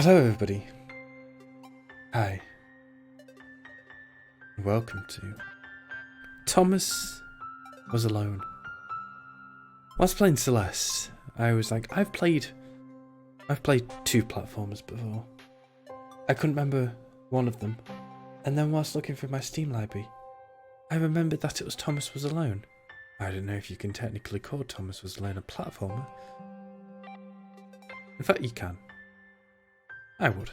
Hello everybody. Hi. Welcome to Thomas Was Alone. Whilst playing Celeste, I was like, I've played 2 platformers before. I couldn't remember one of them. And then whilst looking through my Steam library, I remembered that it was Thomas Was Alone. I don't know if you can technically call Thomas Was Alone a platformer. In fact, you can. I would.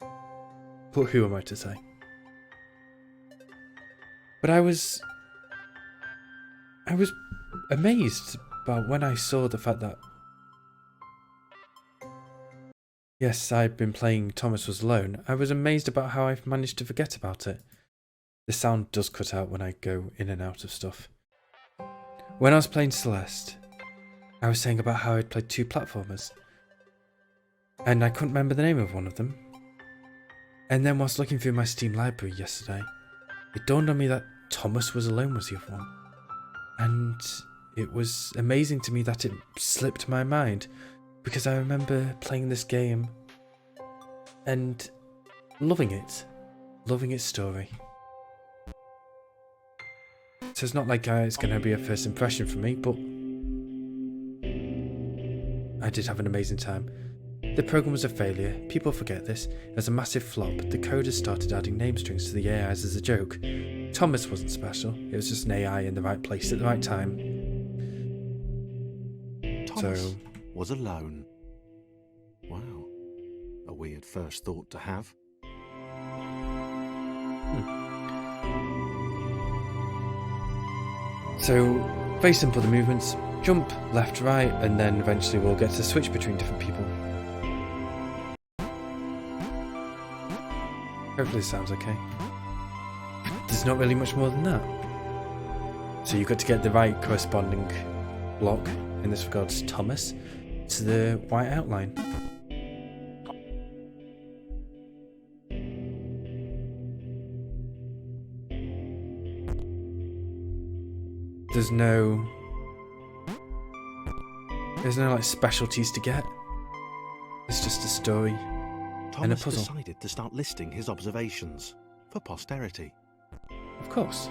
But who am I to say? But I was amazed about when I saw the fact that, yes, I'd been playing Thomas Was Alone. I was amazed about how I've managed to forget about it. The sound does cut out when I go in and out of stuff. When I was playing Celeste, I was saying about how I'd played 2 platformers. And I couldn't remember the name of one of them. And then whilst looking through my Steam library yesterday, it dawned on me that Thomas Was Alone was the other one. And it was amazing to me that it slipped my mind, because I remember playing this game and loving its story. So it's not like it's going to be a first impression for me, but I did have an amazing time. The program was a failure. People forget this. It was a massive flop. The coders started adding name strings to the AIs as a joke. Thomas wasn't special. It was just an AI in the right place at the right time. Thomas was alone. Wow. A weird first thought to have. So, very simple, the movements. Jump, left, right, and then eventually we'll get to switch between different people. Hopefully this sounds okay. There's not really much more than that. So you've got to get the right corresponding block, in this regards Thomas, to the white outline. There's no like specialties to get. It's just a story. Thomas puzzle. decided to start listing his observations for posterity. Of course.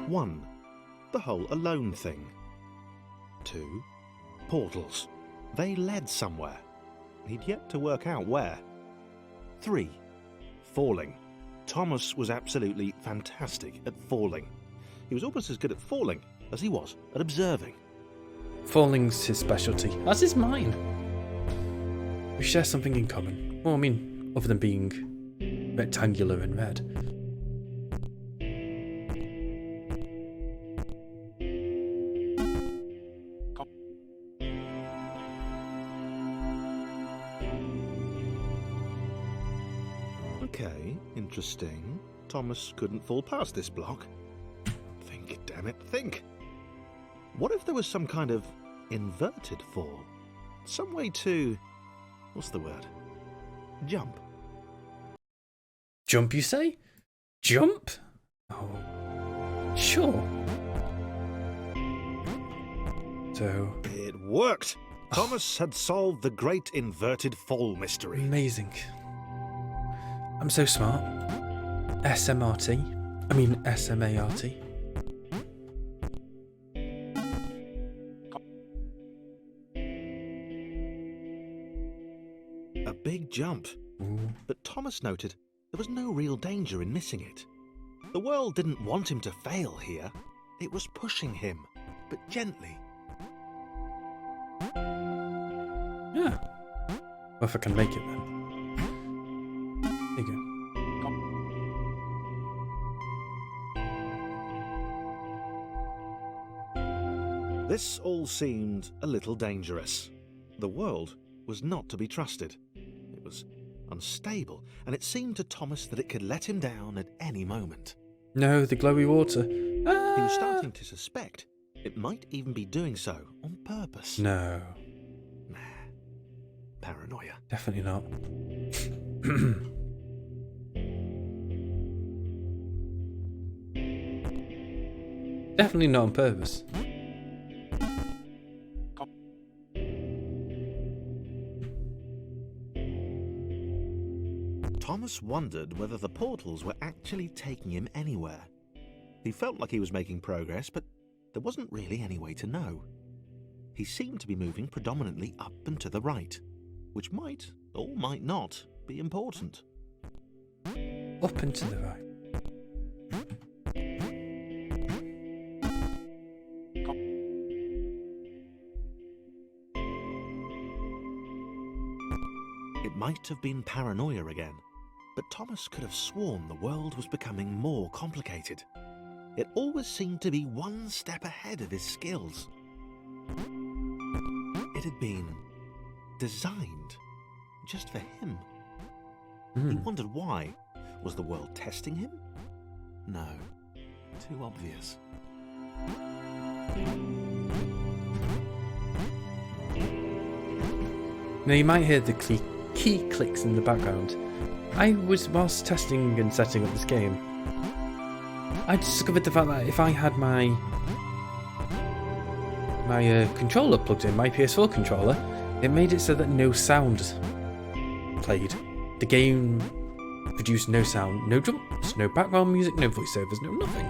1. The whole alone thing. 2. Portals. They led somewhere. He'd yet to work out where. 3. Falling. Thomas was absolutely fantastic at falling. He was almost as good at falling as he was at observing. Falling's his specialty, as is mine. We share something in common. Well, I mean, other than being rectangular and red. Okay, interesting. Thomas couldn't fall past this block. Think, damn it, think. What if there was some kind of inverted fall? Some way to... what's the word? Jump. Jump, you say? Jump? Oh, sure. So... It worked! Thomas had solved the great inverted fall mystery. Amazing. I'm so smart. SMRT. I mean SMART. A big jump. Ooh. But Thomas noted there was no real danger in missing it. The world didn't want him to fail here. It was pushing him, but gently. Yeah. Well, if I can make it then. There you go. This all seemed a little dangerous. The world was not to be trusted. It was unstable, and it seemed to Thomas that it could let him down at any moment. No, the glowy water. He was starting to suspect it might even be doing so on purpose. No. Nah. Paranoia. Definitely not. Definitely not on purpose. Thomas wondered whether the portals were actually taking him anywhere. He felt like he was making progress, but there wasn't really any way to know. He seemed to be moving predominantly up and to the right, which might, or might not, be important. Up and to the right. It might have been paranoia again, but Thomas could have sworn the world was becoming more complicated. It always seemed to be one step ahead of his skills. It had been designed just for him. He wondered why. Was the world testing him? No, too obvious. Now you might hear the key clicks in the background. Whilst testing and setting up this game, I discovered the fact that if I had my controller plugged in, my PS4 controller, it made it so that no sound played. The game produced no sound, no jumps, no background music, no voiceovers, no nothing,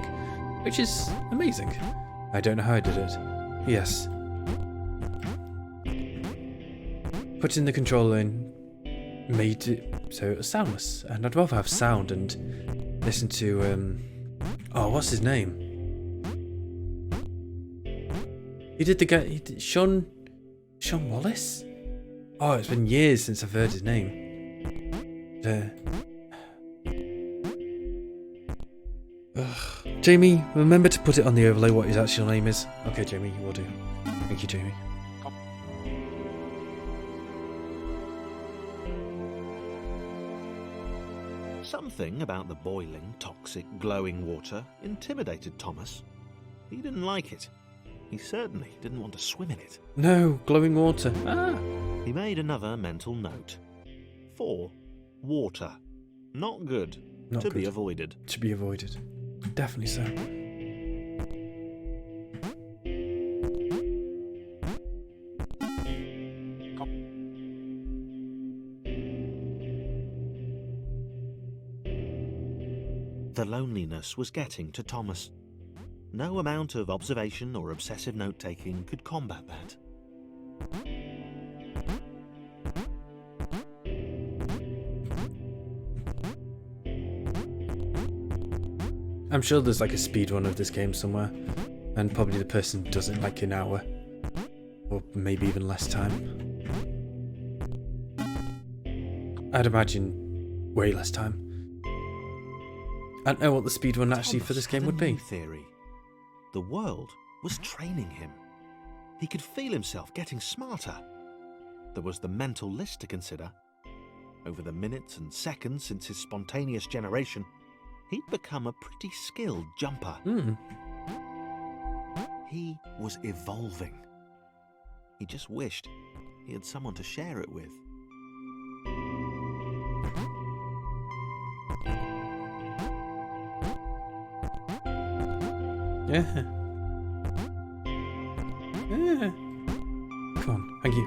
which is amazing. I don't know how I did it. Yes. Putting the controller in made it so it was soundless, and I'd rather have sound and listen to what's his name? He did the guy Sean Wallace? Oh, it's been years since I've heard his name. Jamie, remember to put it on the overlay what his actual name is. Okay, Jamie, you will do. Thank you, Jamie. Something about the boiling, toxic, glowing water intimidated Thomas. He didn't like it. He certainly didn't want to swim in it. No, glowing water. He made another mental note. 4. Water. Not good. To be avoided. To be avoided. Definitely so. The loneliness was getting to Thomas. No amount of observation or obsessive note-taking could combat that. I'm sure there's like a speedrun of this game somewhere, and probably the person does it in like an hour, or maybe even less time. I'd imagine way less time. I don't know what the speedrun actually for this game would be. Theory. The world was training him. He could feel himself getting smarter. There was the mental list to consider. Over the minutes and seconds since his spontaneous generation, he'd become a pretty skilled jumper. He was evolving. He just wished he had someone to share it with. Yeah. Come on, thank you.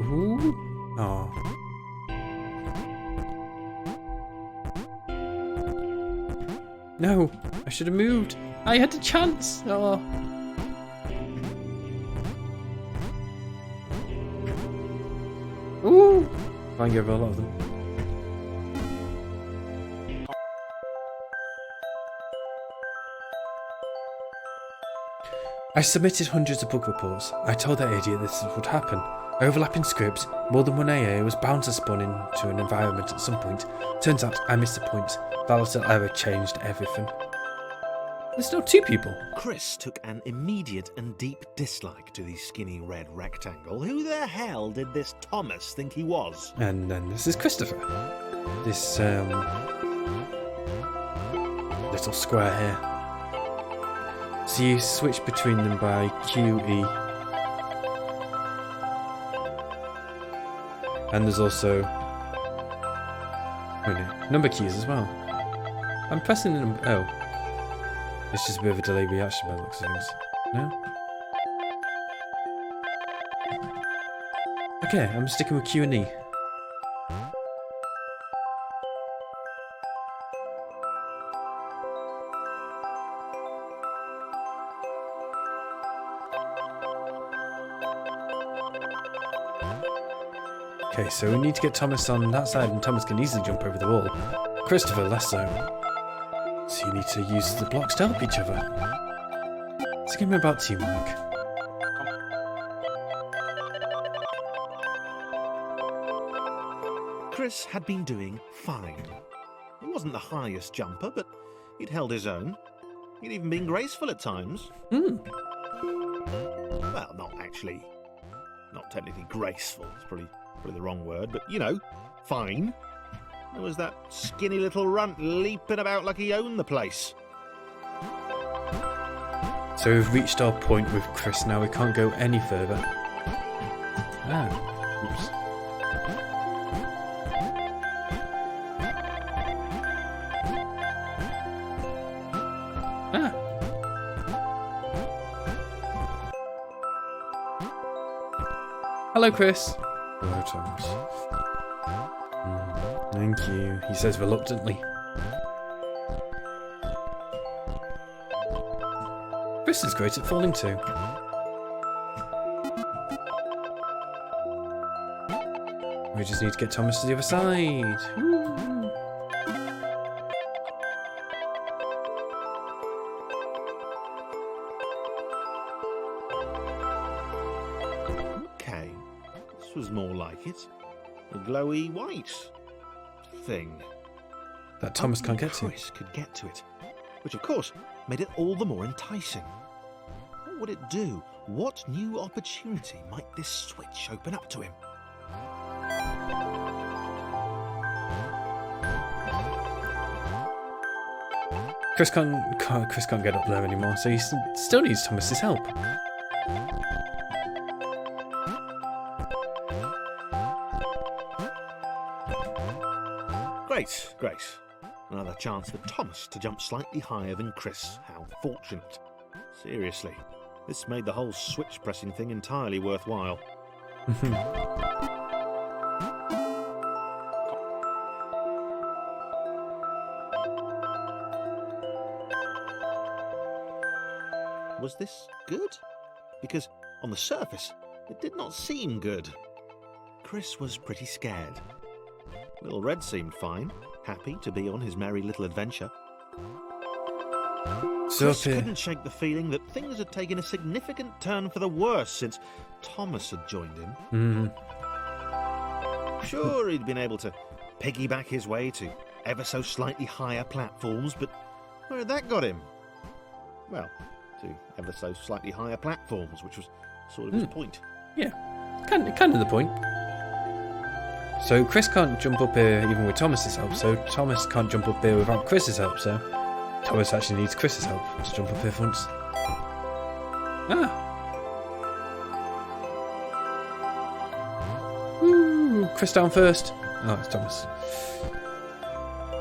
Ooh. Oh. No, I should have moved. I had a chance. Oh. Ooh. I can get over a lot of them. I submitted hundreds of bug reports. I told that idiot this would happen. Overlapping scripts, more than one AA was bound to spawn into an environment at some point. Turns out I missed the point. That little error changed everything. There's no 2 people. Chris took an immediate and deep dislike to the skinny red rectangle. Who the hell did this Thomas think he was? And then this is Christopher. This little square here. So you switch between them by QE. And there's also number keys as well. I'm pressing the number. Oh. It's just a bit of a delayed reaction by the looks of things. No? Okay, I'm sticking with Q and E. Okay, so we need to get Thomas on that side, and Thomas can easily jump over the wall. Christopher, less so. So you need to use the blocks to help each other. It's a game about teamwork. Chris had been doing fine. He wasn't the highest jumper, but he'd held his own. He'd even been graceful at times. Well, not actually. Not technically graceful. It's probably the wrong word, but you know, fine. There was that skinny little runt leaping about like he owned the place. So we've reached our point with Chris now. We can't go any further. Ah, oops. Ah. Hello, Chris. Hello, Thomas. Thank you, he says reluctantly. Chris is great at falling too. We just need to get Thomas to the other side. Woo. Okay, this was more like it. A glowy white thing. That Thomas can't get to. Chris could get to it, which of course made it all the more enticing. What would it do? What new opportunity might this switch open up to him? Chris can't get up there anymore, so he still needs Thomas's help. Great, great. Another chance for Thomas to jump slightly higher than Chris. How fortunate. Seriously, this made the whole switch pressing thing entirely worthwhile. Was this good? Because on the surface, it did not seem good. Chris was pretty scared. Little Red seemed fine, happy to be on his merry little adventure. Chris couldn't shake the feeling that things had taken a significant turn for the worse since Thomas had joined him. Sure, he'd been able to piggyback his way to ever so slightly higher platforms, but where had that got him? Well, to ever so slightly higher platforms, which was sort of his point. Yeah, kind of the point. So Chris can't jump up here even with Thomas's help, so Thomas can't jump up here without Chris's help, so Thomas actually needs Chris's help to jump up here for once. Ah! Woo! Chris down first. Oh, it's Thomas.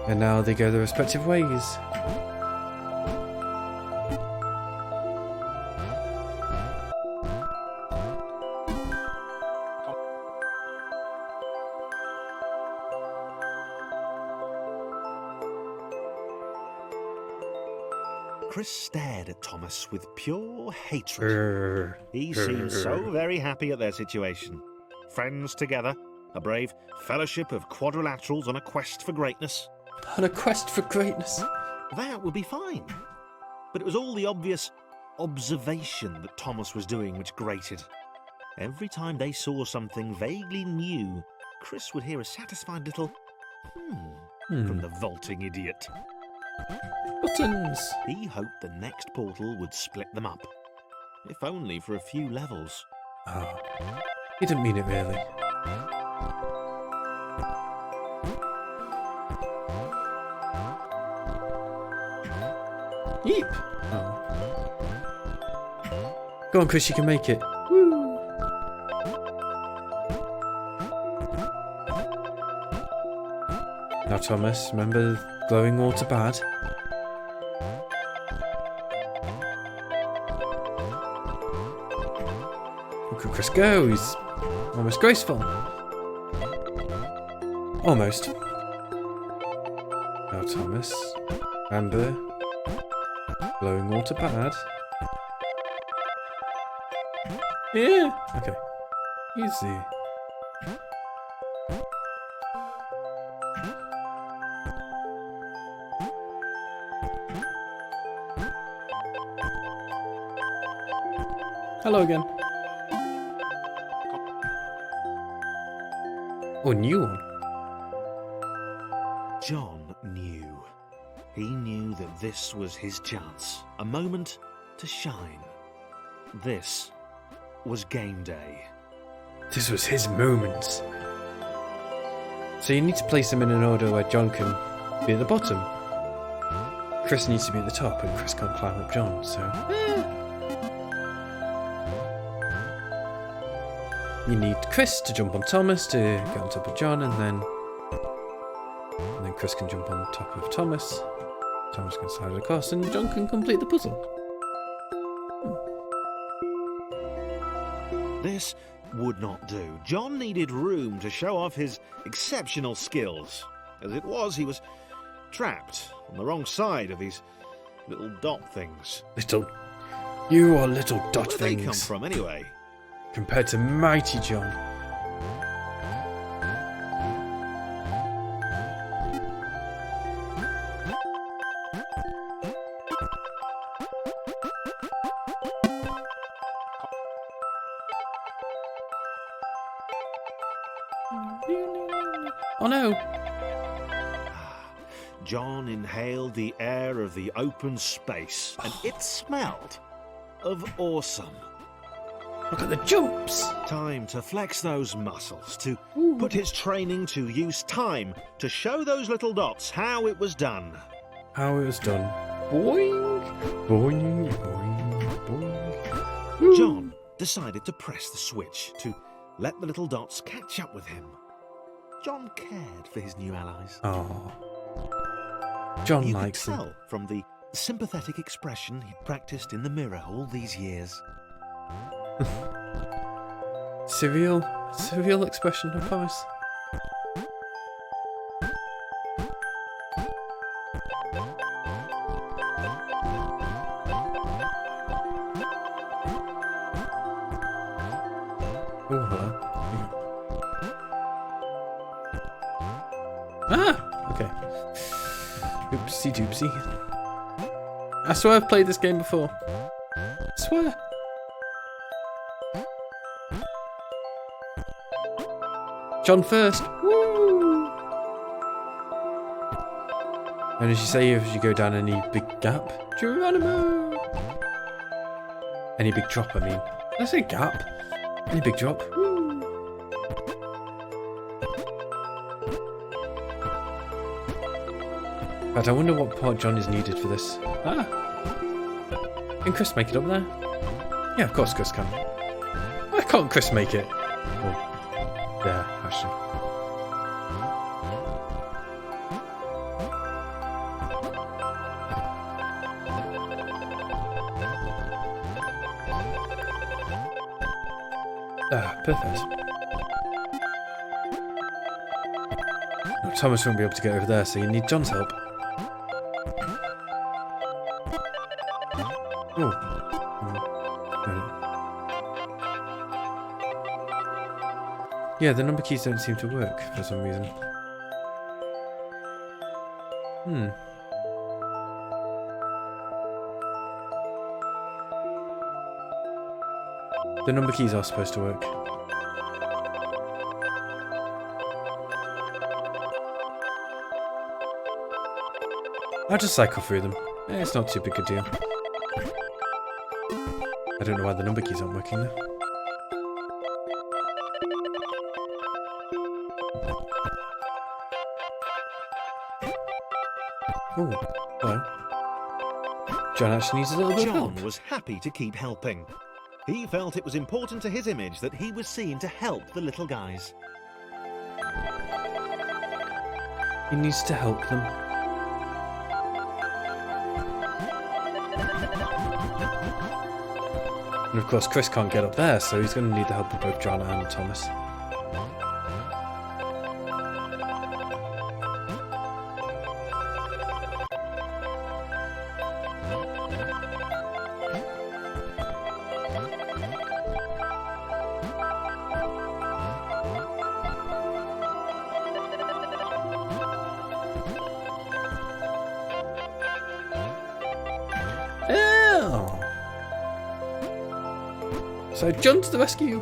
And now they go their respective ways. Chris stared at Thomas with pure hatred. He seemed so very happy at their situation. Friends together, a brave fellowship of quadrilaterals on a quest for greatness. On a quest for greatness? That would be fine. But it was all the obvious observation that Thomas was doing which grated. Every time they saw something vaguely new, Chris would hear a satisfied little from the vaulting idiot. Buttons! He hoped the next portal would split them up. If only for a few levels. Oh, he didn't mean it really. Yeep! Oh. Go on, Chris, you can make it. Woo! Now, Thomas, remember glowing water bad? Look at Chris go, he's almost graceful. Almost. Now, Thomas, remember glowing water bad? Yeah, okay. Easy. Hello again. Oh, new one. John knew. He knew that this was his chance. A moment to shine. This was game day. This was his moment. So you need to place them in an order where John can be at the bottom. Chris needs to be at the top, and Chris can't climb up John, so... You need Chris to jump on Thomas to get on top of John, and then Chris can jump on top of Thomas. Thomas can slide across, and John can complete the puzzle. This would not do. John needed room to show off his exceptional skills. As it was, he was trapped on the wrong side of these little dot things. You are little dot Where things. they come from, anyway? Compared to mighty John. Oh no! John inhaled the air of the open space, and it smelled of awesome. Look at the jumps! Time to flex those muscles, to put his training to use. Time to show those little dots how it was done. How it was done. Boing! Boing, boing, boing. John decided to press the switch to let the little dots catch up with him. John cared for his new allies. Oh. John You likes could them. tell from the sympathetic expression he'd practiced in the mirror all these years. Surreal expression, I promise. Oh, hello. Ah! Okay. Oopsie doopsie. I swear I've played this game before. I swear. John first. Woo! And as you say, if you go down any big gap, Geronimo! Any big drop, I mean. Did I say gap? Any big drop. Woo! But I wonder what part John is needed for this. Ah! Can Chris make it up there? Yeah, of course Chris can. Why can't Chris make it? Oh, there, actually. Ah, perfect. No, Thomas won't be able to get over there, so you need John's help. Oh. Yeah, the number keys don't seem to work for some reason. The number keys are supposed to work. I'll just cycle through them. It's not too big a deal. I don't know why the number keys aren't working though. Oh, hello. John actually needs a little bit of help. John was happy to keep helping. He felt it was important to his image that he was seen to help the little guys. He needs to help them. And of course Chris can't get up there, so he's going to need the help of both John and Thomas. So John to the rescue!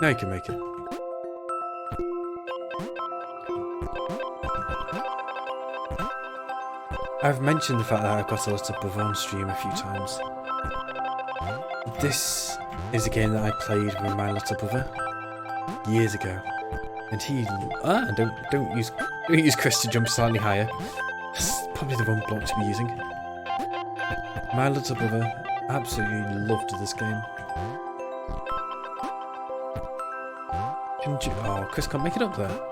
Now you can make it. I've mentioned the fact that I've got a little brother on stream a few times. This is a game that I played with my little brother years ago, and he don't use Chris to jump slightly higher. That's probably the wrong block to be using. My little brother absolutely loved this game. Oh, Chris can't make it up there.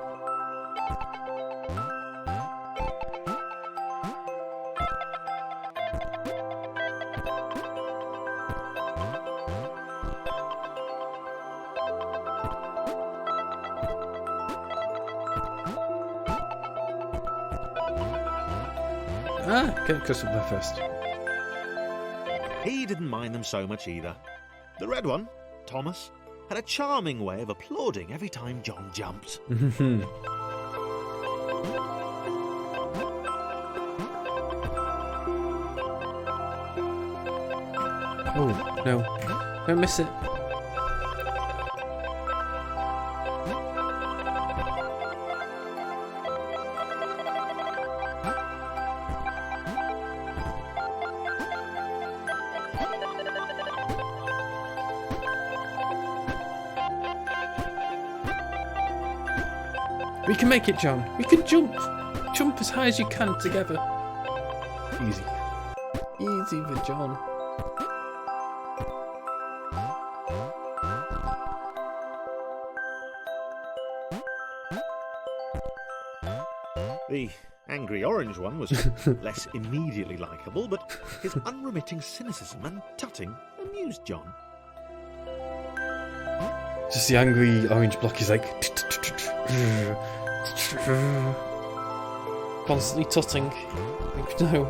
Get Chris up there first. He didn't mind them so much either. The red one, Thomas, had a charming way of applauding every time John jumped. Oh, no. Don't miss it. We can make it, John. We can jump. Jump as high as you can together. Easy. Easy for John. The angry orange one was less immediately likeable, but his unremitting cynicism and tutting amused John. Just the angry orange block is like constantly tutting. No.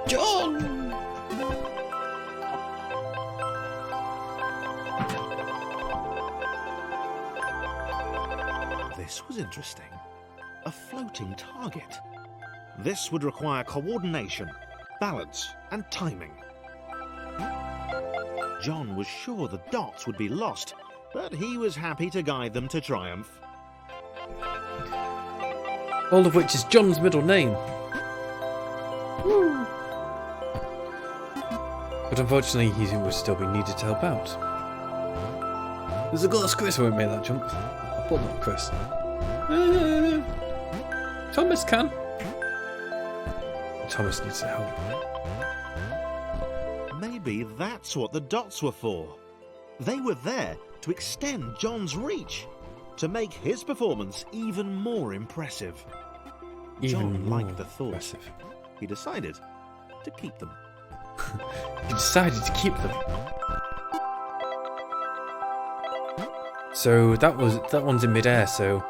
John! This was interesting. A floating target. This would require coordination, balance, and timing. John was sure the dots would be lost, but he was happy to guide them to triumph. All of which is John's middle name. Woo. But unfortunately, he would still be needed to help out. There's a glass Chris won't make that jump. But not Chris. Thomas can. Thomas needs help. Maybe that's what the dots were for. They were there to extend John's reach, to make his performance even more impressive. John liked the thought. Impressive. He decided to keep them. He decided to keep them. So that one's in midair, so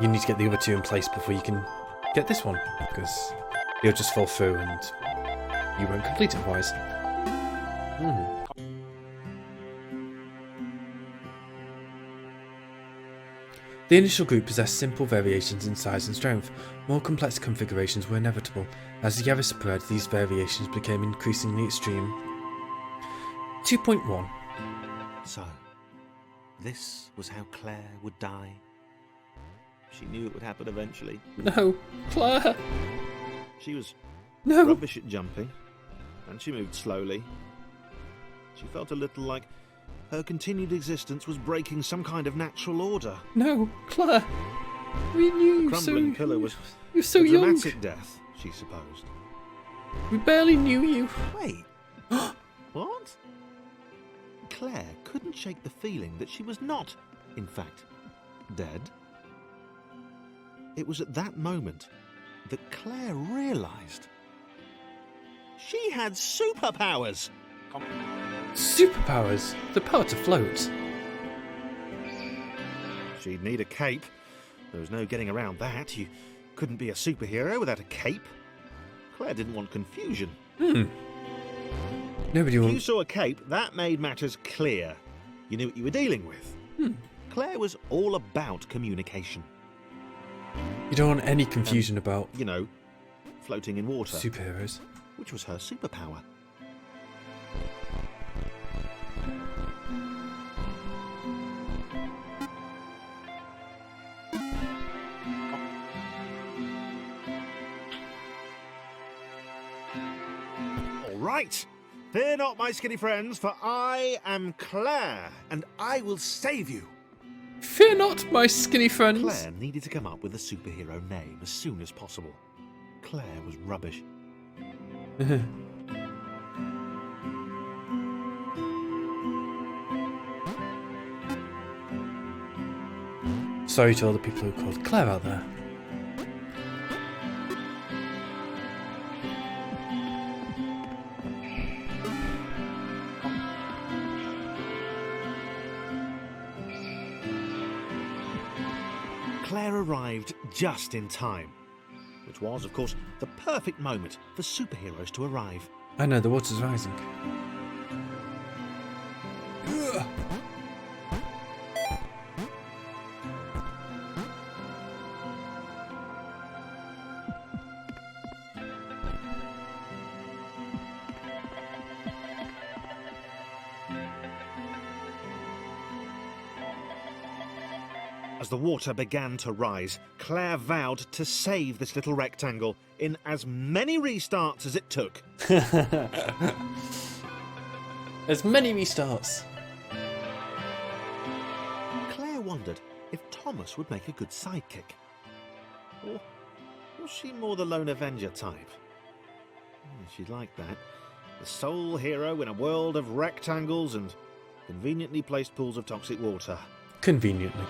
you need to get the other two in place before you can get this one, because you'll just fall through and you won't complete it otherwise. The initial group possessed simple variations in size and strength. More complex configurations were inevitable. As the era spread, these variations became increasingly extreme. 2.1. So, this was how Claire would die. She knew it would happen eventually. No, Claire! She was No! rubbish at jumping, and she moved slowly. She felt a little like her continued existence was breaking some kind of natural order. No, Claire! We knew you The so... crumbling pillar was You're so a young. dramatic death, she supposed. We barely knew you. Wait. What? Claire couldn't shake the feeling that she was not, in fact, dead. It was at that moment that Claire realised she had superpowers. Superpowers? The power to float. She'd need a cape. There was no getting around that. You couldn't be a superhero without a cape. Claire didn't want confusion. Nobody If you wants... saw a cape, that made matters clear. You knew what you were dealing with. Claire was all about communication. You don't want any confusion about You know, floating in water, superheroes. which was her superpower. All right. Fear not, my skinny friends, for I am Claire, and I will save you. Fear not, my skinny friends. Claire needed to come up with a superhero name as soon as possible. Claire was rubbish. Sorry to all the people who called Claire out there. Claire arrived just in time, which was, of course, the perfect moment for superheroes to arrive. I know, the water's rising. As the water began to rise, Claire vowed to save this little rectangle in as many restarts as it took. As many restarts. Claire wondered if Thomas would make a good sidekick. Or was she more the lone Avenger type? She'd like that. The sole hero in a world of rectangles and conveniently placed pools of toxic water. Conveniently.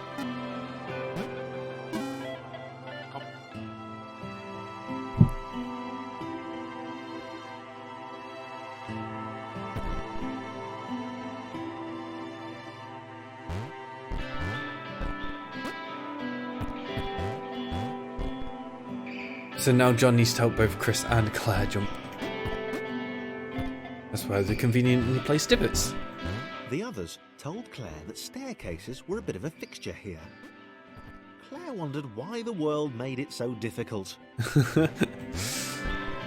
So now John needs to help both Chris and Claire jump. That's why they conveniently placed divots. The others told Claire that staircases were a bit of a fixture here. Claire wondered why the world made it so difficult.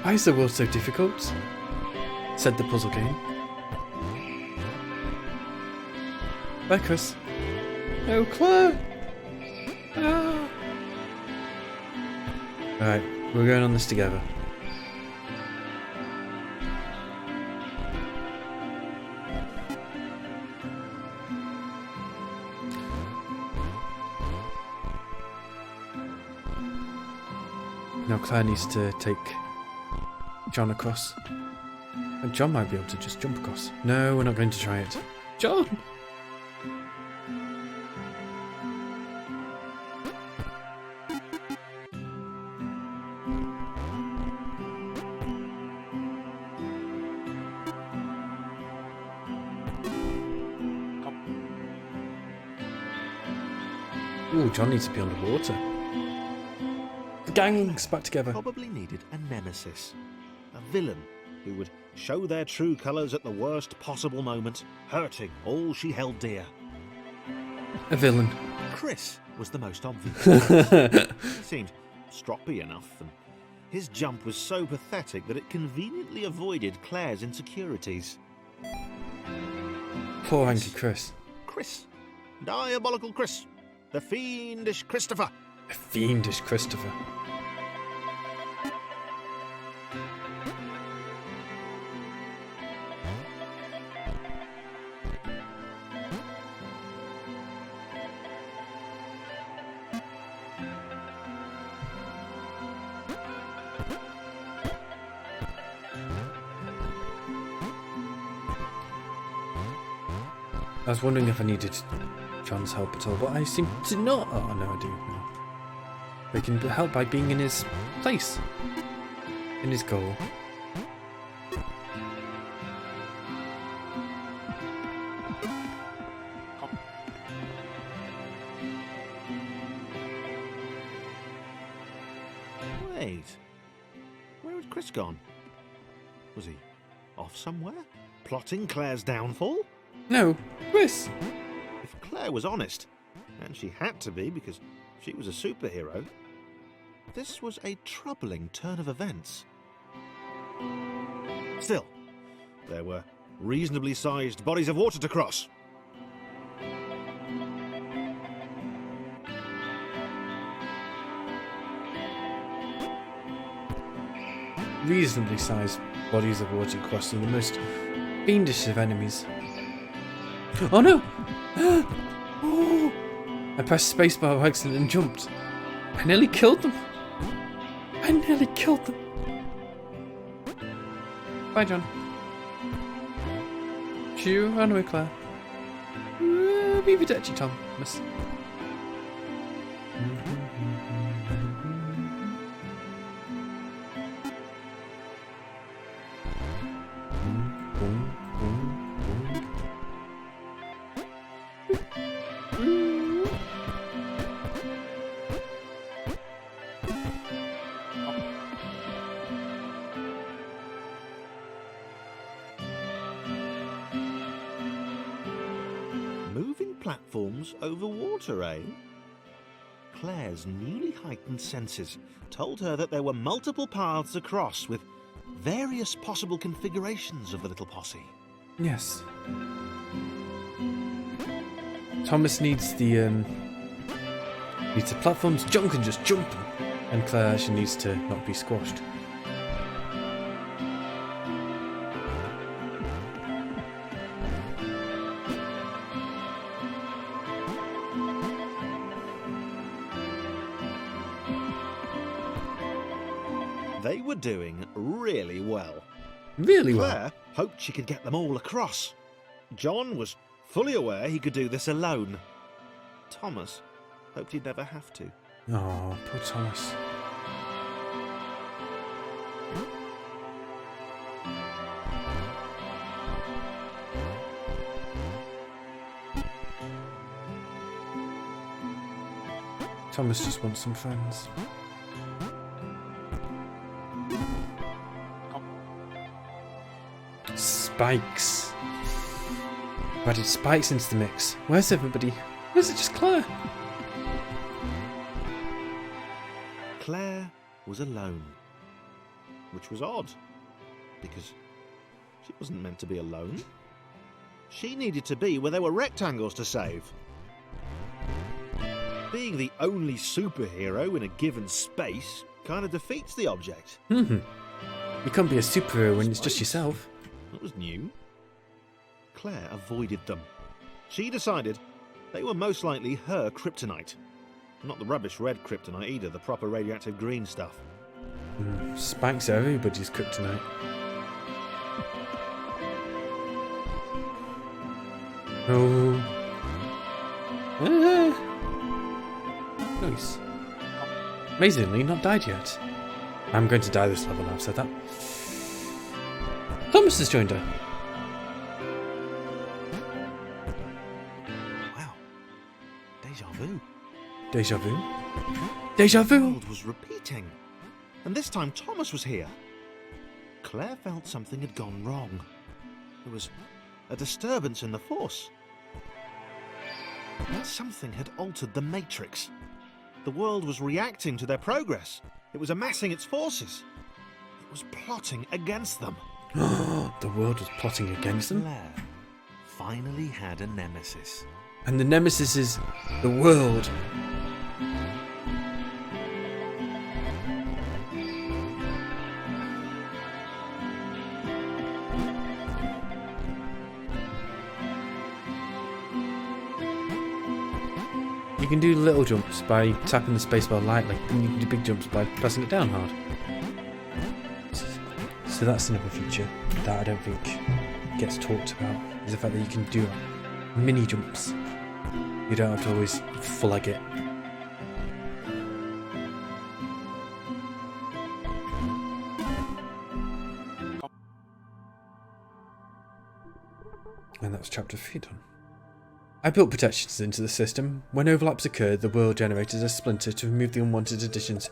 Why is the world so difficult? Said the puzzle game. Bye, Chris. Oh, Claire! Ah. Alright, we're going on this together. Now Claire needs to take John across. And John might be able to just jump across. No, we're not going to try it. John! Ooh, John needs to be underwater. The gang's back together. Probably needed a nemesis. A villain who would show their true colours at the worst possible moment, hurting all she held dear. A villain. Chris was the most obvious. He seemed stroppy enough, and his jump was so pathetic that it conveniently avoided Claire's insecurities. Poor Hanky Chris. Chris. Diabolical Chris. The fiendish Christopher. A fiendish Christopher. I was wondering if I needed John's help at all, but I seem to not. Oh, no, I do. No. We can help by being in his place. In his goal. Wait. Where had Chris gone? Was he off somewhere? Plotting Claire's downfall? No, Chris. If Claire was honest, and she had to be because she was a superhero, this was a troubling turn of events. Still, there were reasonably sized bodies of water to cross. Reasonably sized bodies of water crossing the most fiendish of enemies. Oh no! Oh! I pressed spacebar by accident and jumped. I nearly killed them. I nearly killed them. Bye, John. Shoo, run away, Claire. Be Videtchi, Thomas. Moving platforms over water, eh? Claire's newly heightened senses told her that there were multiple paths across with various possible configurations of the little posse. Yes. Thomas needs the platforms John can just jump them, and Claire actually needs to not be squashed. They were doing really well. Really well. Claire hoped she could get them all across. John was fully aware he could do this alone. Thomas hoped he'd never have to. Oh, poor Thomas. Thomas just wants some friends. Spikes. I've added spikes into the mix. Where's everybody? Where's it just Claire? Claire was alone, which was odd, because she wasn't meant to be alone. She needed to be where there were rectangles to save. Being the only superhero in a given space kind of defeats the object. You can't be a superhero when it's just yourself. That was new. Claire avoided them. She decided they were most likely her kryptonite. Not the rubbish red kryptonite either, the proper radioactive green stuff. Spikes are everybody's kryptonite. Oh. Nice. Amazingly, not died yet. I'm going to die this level now, I've said that. Thomas has joined her. Wow. Deja vu. Deja vu? Deja vu! The world was repeating. And this time Thomas was here. Claire felt something had gone wrong. There was a disturbance in the Force. Something had altered the Matrix. The world was reacting to their progress. It was amassing its forces. It was plotting against them. The world was plotting against them? Claire finally had a nemesis. And the nemesis is the world. You can do little jumps by tapping the spacebar lightly, and you can do big jumps by pressing it down hard. So that's another feature that I don't think gets talked about, is the fact that you can do mini jumps. You don't have to always full leg it. And that's chapter 3 done. I built protections into the system. When overlaps occurred, the world generated a splinter to remove the unwanted additions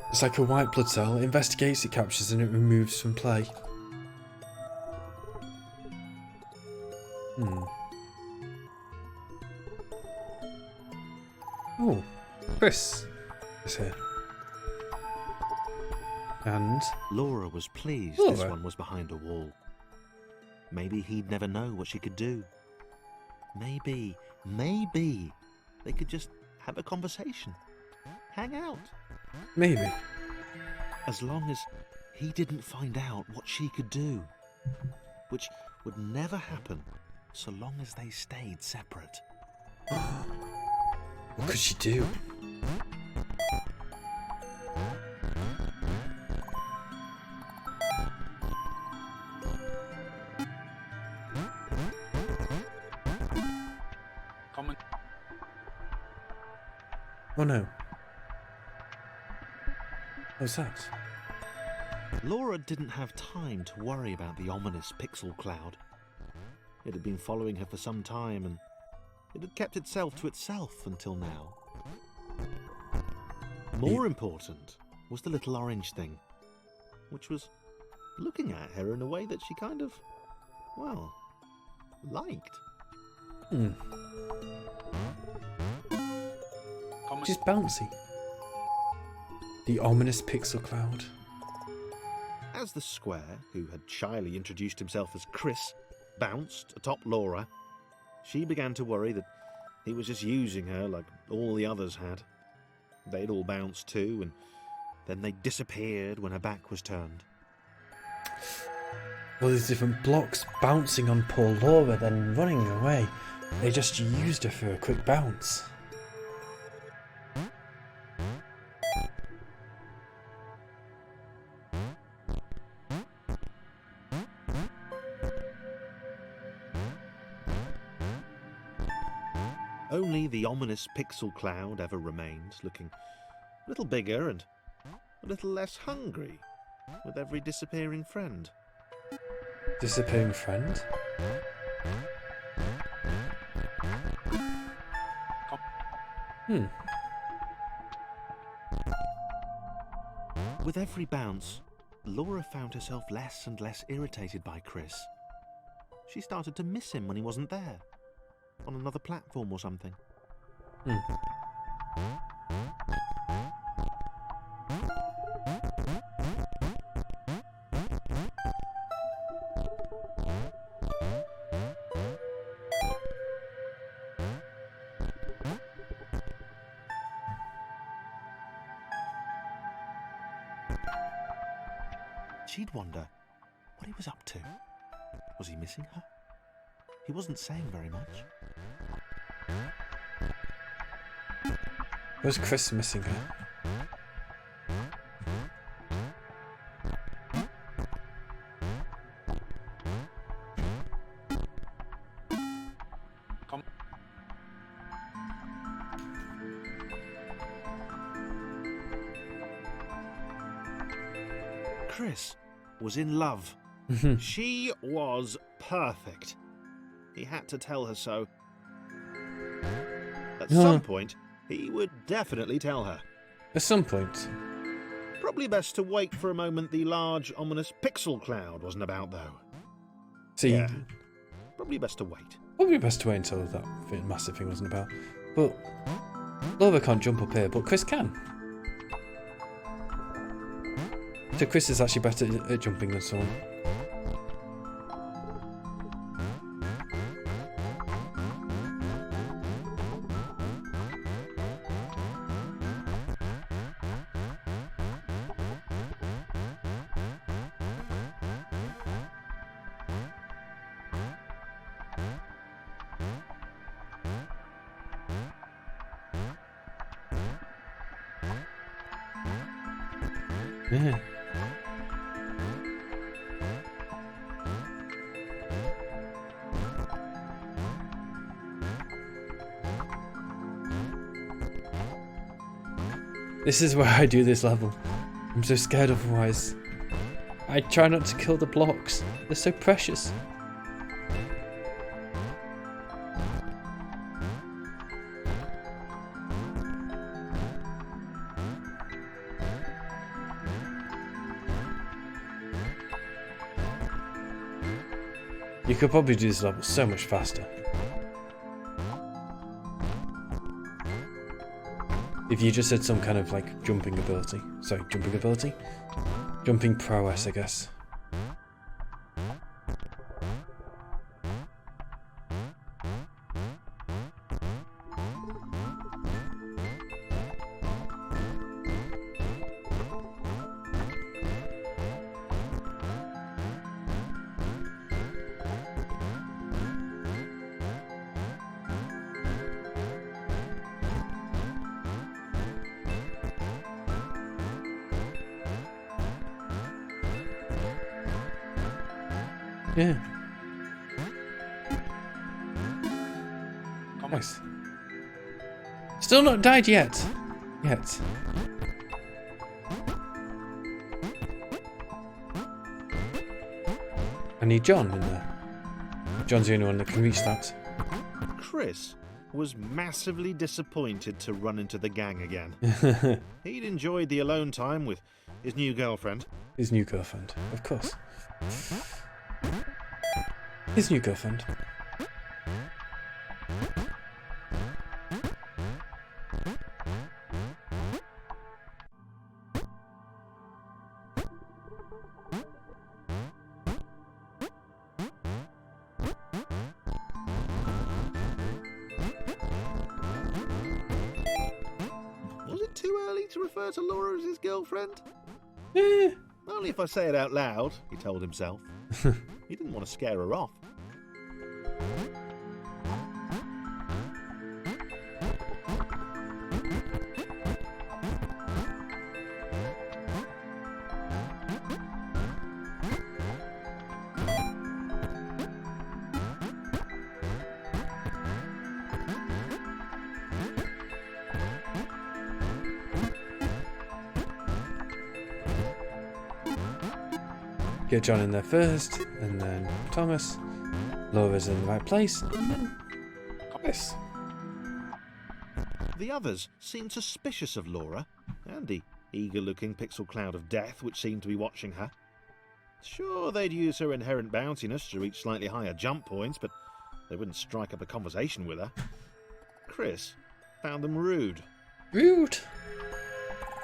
It's like a white blood cell. It investigates, it captures, and it removes from play. Oh, Chris is here. And Laura was pleased Laura? this one was behind a wall. Maybe he'd never know what she could do. Maybe they could just have a conversation. Hang out. maybe. As long as he didn't find out what she could do. Which would never happen so long as they stayed separate. What could she do? Oh no. What's that? Laura didn't have time to worry about the ominous pixel cloud. It had been following her for some time, and it had kept itself to itself until now. More important was the little orange thing, which was looking at her in a way that she kind of, well, liked. She's bouncy. The ominous pixel cloud. As the square, who had shyly introduced himself as Chris, bounced atop Laura, she began to worry that he was just using her like all the others had. They'd all bounced too, and then they disappeared when her back was turned. Well, there's different blocks bouncing on poor Laura, then running away. They just used her for a quick bounce. Only the ominous pixel cloud ever remained, looking a little bigger and a little less hungry with every disappearing friend. Disappearing friend? With every bounce, Laura found herself less and less irritated by Chris. She started to miss him when he wasn't there, on another platform or something. She'd wonder what he was up to. Was he missing her? He wasn't saying very much. Was Chris missing her? Chris was in love. She was perfect. He had to tell her so. At some point, he would definitely tell her. At some point. Probably best to wait for a moment the large, ominous pixel cloud wasn't about, though. See, Yeah, probably best to wait. probably best to wait until that massive thing wasn't about. But Laura can't jump up here, but Chris can. So Chris is actually better at jumping than someone. Yeah. This is where I do this level. I'm so scared otherwise. I try not to kill the blocks. They're so precious. could probably do this level so much faster. If you just had some kind of like jumping ability. Sorry, jumping ability? Jumping prowess, I guess. Yeah. Nice. Still not died yet. I need John in there. John's the only one that can reach that. Chris was massively disappointed to run into the gang again. He'd enjoyed the alone time with his new girlfriend. His new girlfriend, of course. His new girlfriend. Was it too early to refer to Laura as his girlfriend? Eh. Only if I say it out loud, he told himself. He didn't want to scare her off. Get John in there first, and then Thomas. Laura's in the right place, and then Thomas. The others seemed suspicious of Laura, and the eager-looking pixel cloud of death which seemed to be watching her. Sure, they'd use her inherent bounciness to reach slightly higher jump points, but they wouldn't strike up a conversation with her. Chris found them rude. Rude?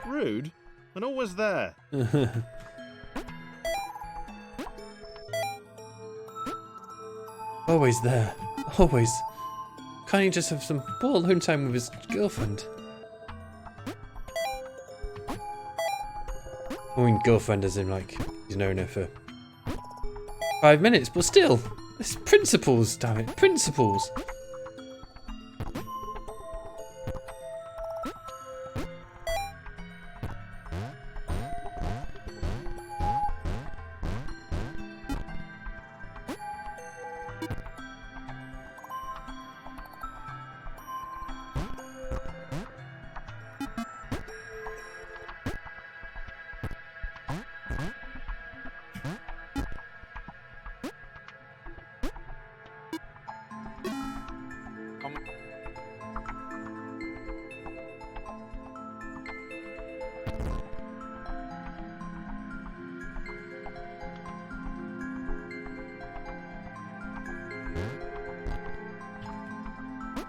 Rude? And always there. Always there. Always. Can't he just have some more alone time with his girlfriend? I mean, girlfriend as in, like, he's known her for 5 minutes, but still. It's principles, damn it. Principles.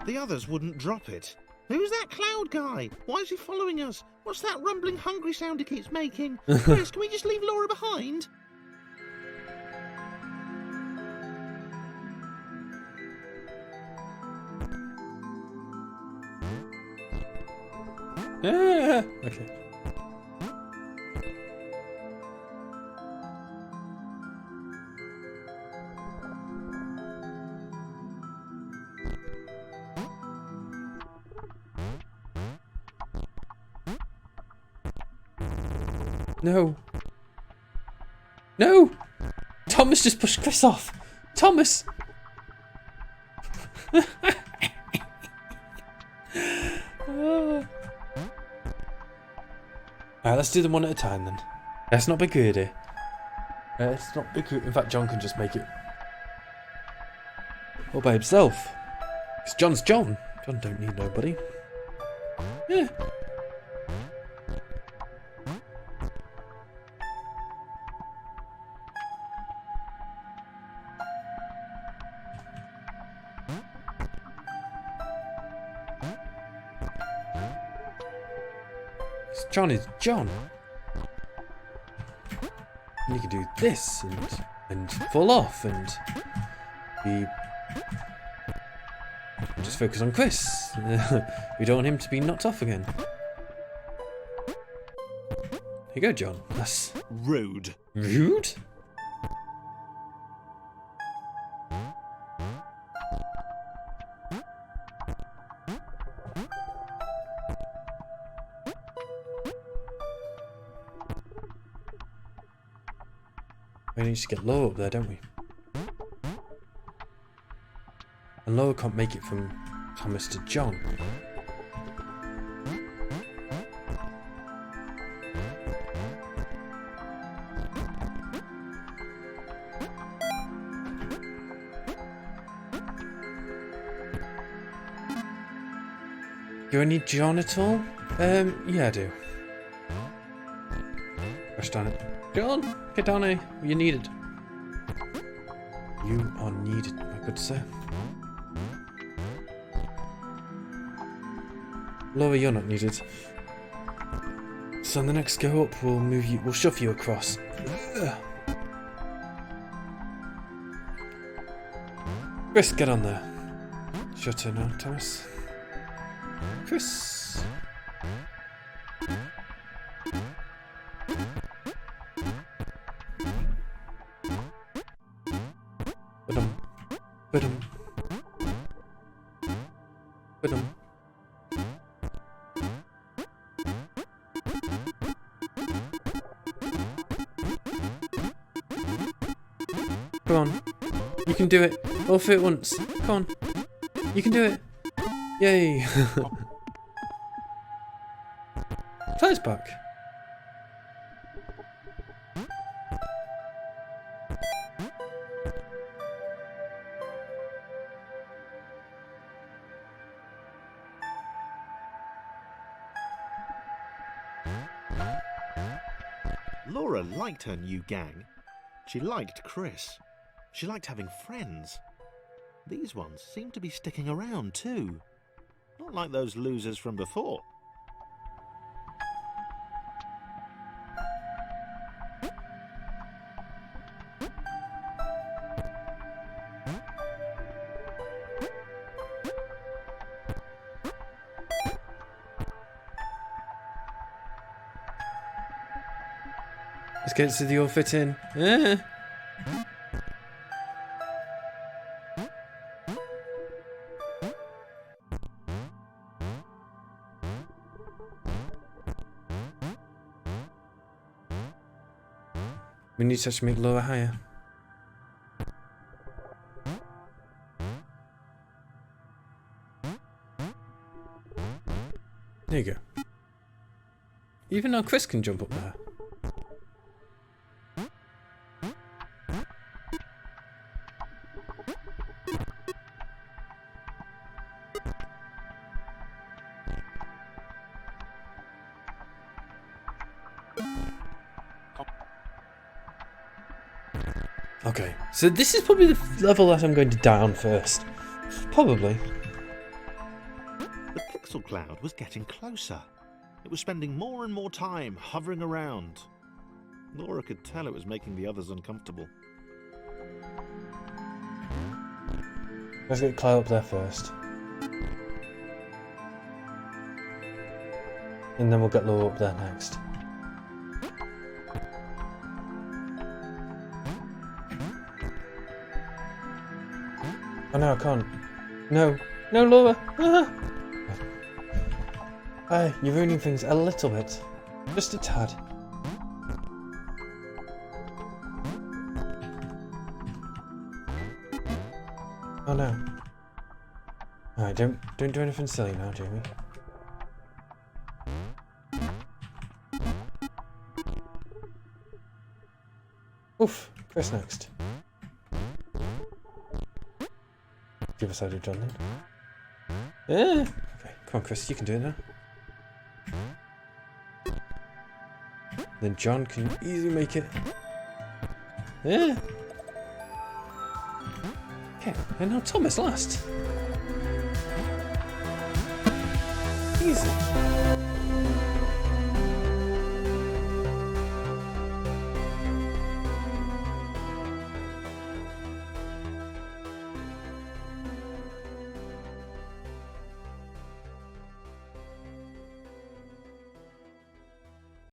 The others wouldn't drop it. Who's that cloud guy? Why is he following us? What's that rumbling hungry sound he keeps making? Chris, can we just leave Laura behind? Okay. No. No! Thomas just pushed Chris off. Thomas! Alright, let's do them one at a time then. Let's not be greedy. Let's not be greedy. In fact, John can just make it all by himself. Because John's John. John don't need nobody. Yeah. John is John. And you can do this and fall off and be. Just focus on Chris. We don't want him to be knocked off again. Here you go, John. That's rude. Rude? We need to get Loa up there, don't we? And Loa can't make it from Thomas to John. Do I need John at all? Yeah, I do. Gosh darn it. John, get down here. You're needed. You are needed, my good sir. Laura, you're not needed. So on the next go up, we'll shove you across. Ugh. Chris, get on there. It's your turn now, Thomas. Chris. Ba-dum. Come on. You can do it. All for it once. Come on. You can do it. Yay. Ty's back. Laura liked her new gang. She liked Chris. She liked having friends. These ones seem to be sticking around too. Not like those losers from before. Let's get to the all fit in. Yeah. We need to actually make Lower higher. There you go. Even now Chris can jump up there. Okay, so this is probably the level that I'm going to die on first. Probably. The pixel cloud was getting closer. It was spending more and more time hovering around. Laura could tell it was making the others uncomfortable. Let's get Cloud up there first. And then we'll get Laura up there next. Oh no, I can't. No. No, Laura! Ah! You're ruining things a little bit. Just a tad. Oh no. Alright, don't do anything silly now, Jamie. Oof, Chris next. Give us side of John then. Yeah. Okay, come on Chris, you can do it now. Then John can easily make it. Yeah. Okay, and now Thomas last. Easy.